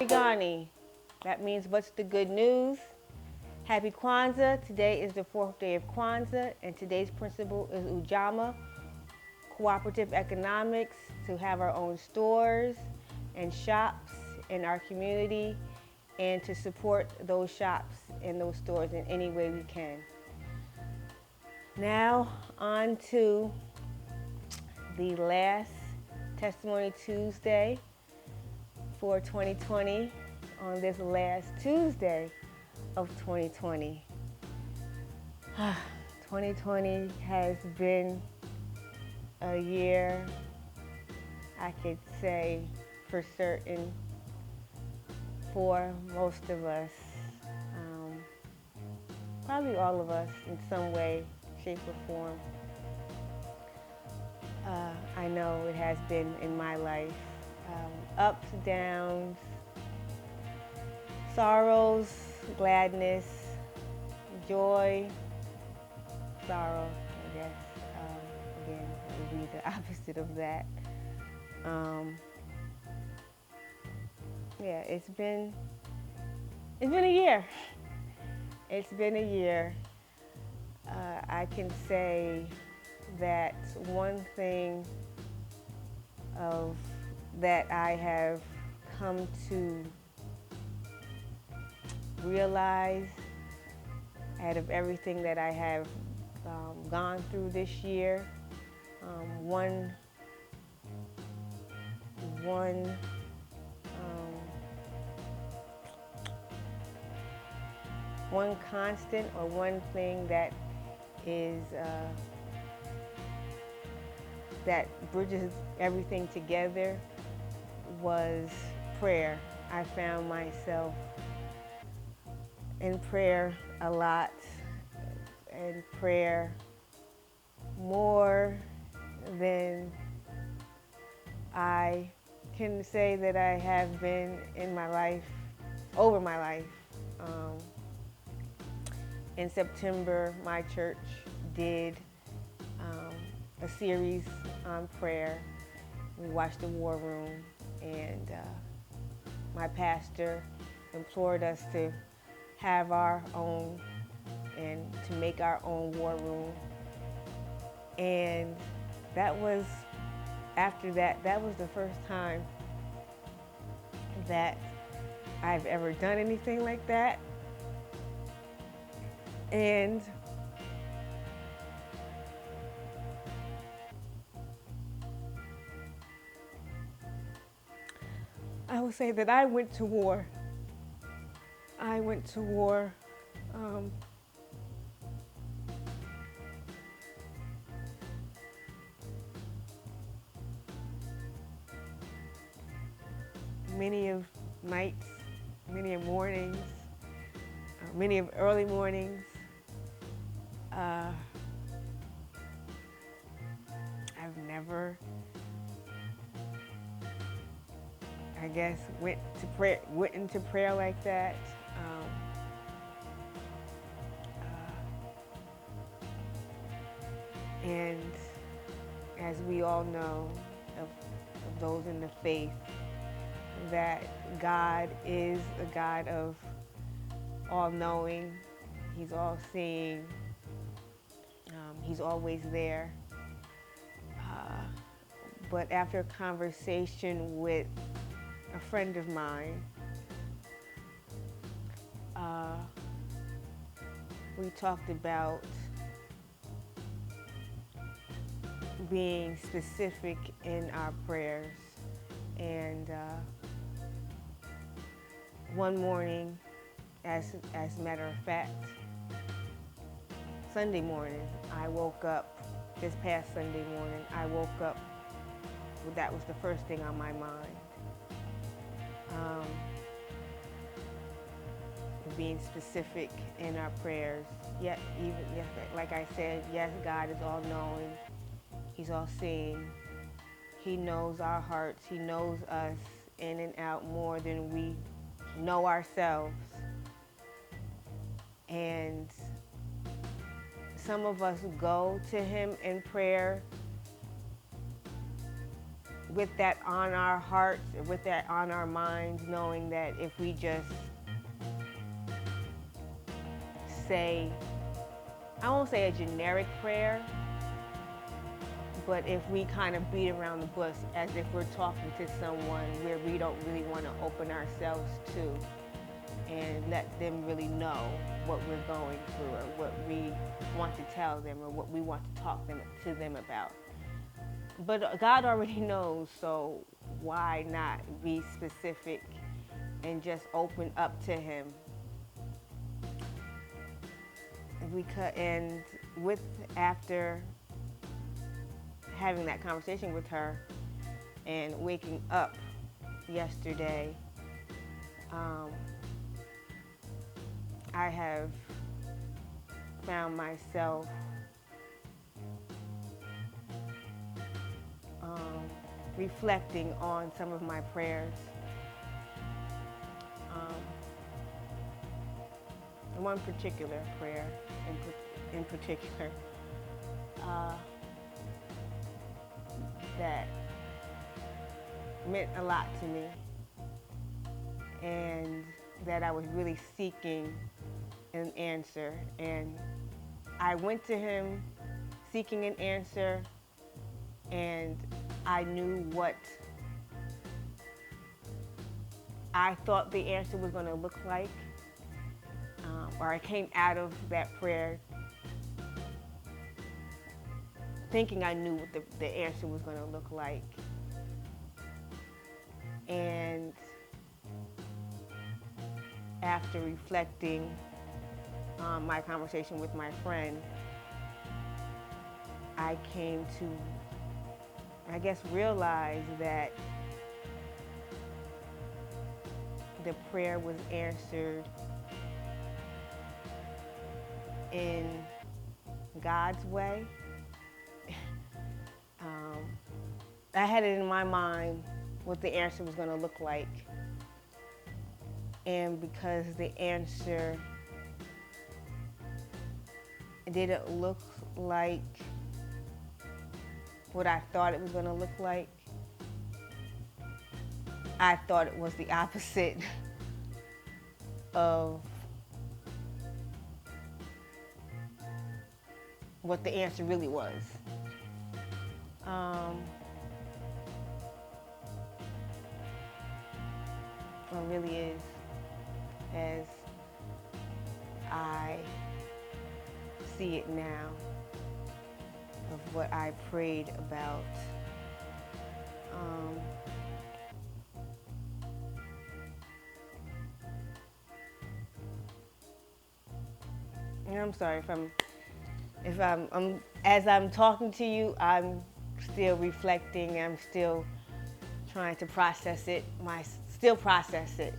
Gani. That means what's the good news? Happy Kwanzaa. Today is the fourth day of Kwanzaa, and today's principle is Ujamaa, cooperative economics, to have our own stores and shops in our community, and to support those shops and those stores in any way we can. Now, on to the last Testimony Tuesday for 2020 on this last Tuesday of 2020. 2020 has been a year, I could say for certain, for most of us, probably all of us in some way, shape, or form. I know it has been in my life. Ups, downs, sorrows, gladness, joy, sorrow, I guess. Again, it would be the opposite of that. Yeah, it's been a year. It's been a year. I can say that one thing that I have come to realize out of everything that I have gone through this year, one constant, or one thing that is that bridges everything together, was prayer. I found myself in prayer a lot, and prayer more than I can say that I have been in my life, over my life. In September, my church did a series on prayer. We watched the War Room, and my pastor implored us to have our own and to make our own war room. And that was, after that, that was the first time that I've ever done anything like that. And I will say that I went to war. I went to war many of nights, many of mornings, many of early mornings. I've never, I guess, went into prayer like that. And as we all know, of those in the faith, that God is a God of all-knowing. He's all-seeing. He's always there. But after a conversation with a friend of mine, we talked about being specific in our prayers. And one morning, as a matter of fact, Sunday morning, I woke up, this past Sunday morning, I woke up, that was the first thing on my mind. Being specific in our prayers. Yet, like I said, yes, God is all-knowing. He's all-seeing. He knows our hearts. He knows us in and out more than we know ourselves. And some of us go to Him in prayer with that on our hearts, with that on our minds, knowing that if we just say, I won't say a generic prayer, but if we kind of beat around the bush as if we're talking to someone where we don't really want to open ourselves to and let them really know what we're going through or what we want to tell them or what we want to talk to them about. But God already knows, so why not be specific and just open up to Him? And after having that conversation with her and waking up yesterday, I have found myself reflecting on some of my prayers. One particular prayer in particular that meant a lot to me and that I was really seeking an answer. And I went to Him seeking an answer, and I knew what I thought the answer was going to look like, or I came out of that prayer thinking I knew what the answer was going to look like. And after reflecting on my conversation with my friend, I came to, I guess, realize that the prayer was answered in God's way. I had it in my mind what the answer was going to look like. And because the answer didn't look like what I thought it was going to look like, I thought it was the opposite of what the answer really was. It really is, as I see it now, of what I prayed about. And I'm sorry if I'm as I'm talking to you, I'm still reflecting. I'm still trying to process it. Still process it.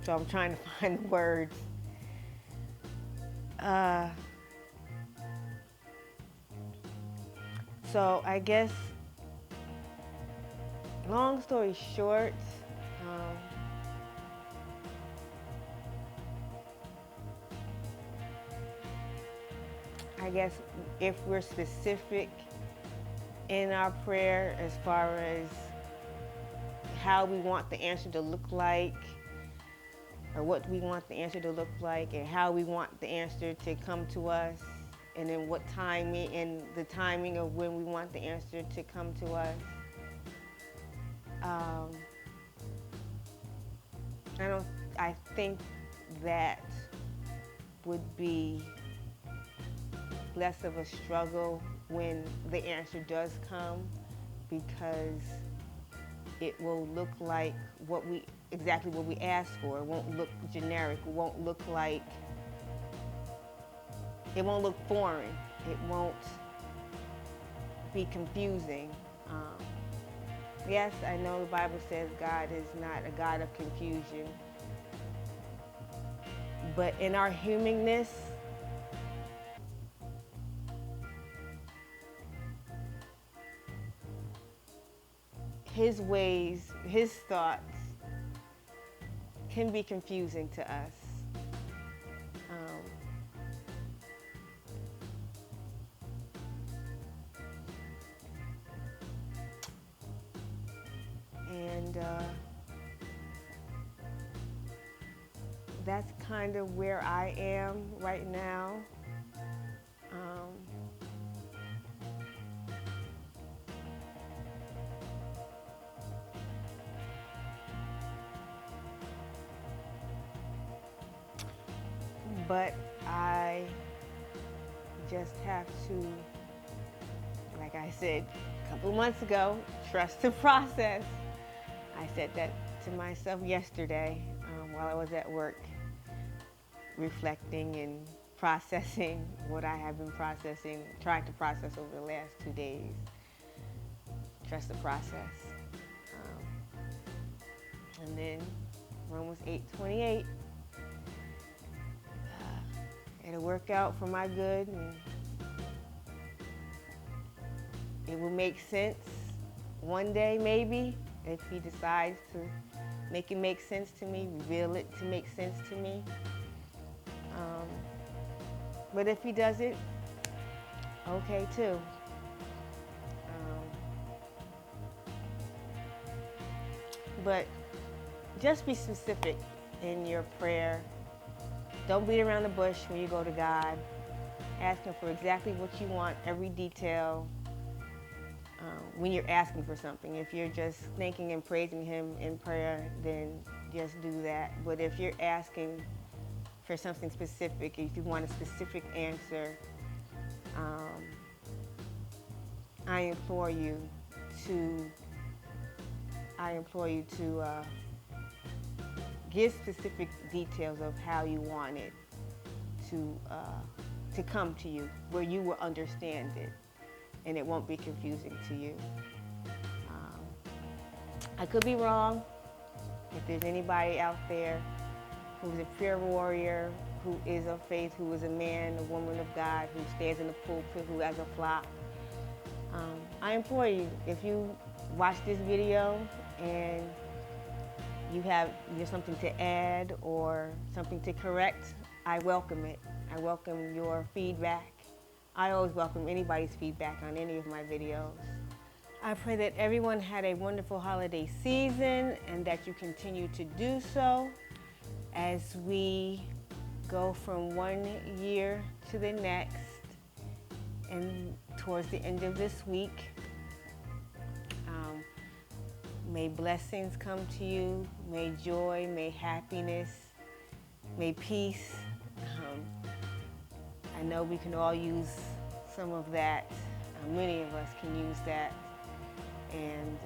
So I'm trying to find the words. So I guess, long story short, I guess if we're specific in our prayer as far as how we want the answer to look like, or what we want the answer to look like, and how we want the answer to come to us, and then what timing, and the timing of when we want the answer to come to us. I think that would be less of a struggle when the answer does come, because it will look like exactly what we asked for. It won't look generic. It won't look foreign. It won't be confusing. Yes, I know the Bible says God is not a God of confusion, but in our humanness, His ways, His thoughts can be confusing to us. that's kind of where I am right now. But I just have to, like I said a couple months ago, trust the process. I said that to myself yesterday while I was at work, reflecting and processing what I have been processing, trying to process over the last 2 days. Trust the process. And then Romans 8:28. It'll work out for my good, and it will make sense one day, maybe, if he decides to make it make sense to me, reveal it to make sense to me. But if he doesn't, okay too. But just be specific in your prayer. Don't beat around the bush when you go to God. Ask him for exactly what you want, every detail, when you're asking for something. If you're just thanking and praising him in prayer, then just do that. But if you're asking for something specific, if you want a specific answer, I implore you to give specific details of how you want it to come to you, where you will understand it and it won't be confusing to you. I could be wrong. If there's anybody out there who's a prayer warrior, who is of faith, who is a man, a woman of God, who stands in the pulpit, who has a flock, I implore you, if you watch this video and there's something to add or something to correct, I welcome it. I welcome your feedback. I always welcome anybody's feedback on any of my videos. I pray that everyone had a wonderful holiday season and that you continue to do so as we go from one year to the next and towards the end of this week. May blessings come to you, may joy, may happiness, may peace. I know we can all use some of that. Many of us can use that. And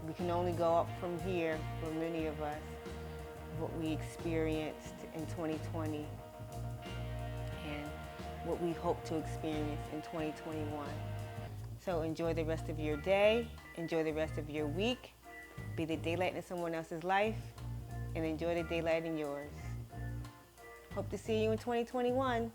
we can only go up from here for many of us, what we experienced in 2020 and what we hope to experience in 2021. So enjoy the rest of your day, enjoy the rest of your week, be the daylight in someone else's life, and enjoy the daylight in yours. Hope to see you in 2021.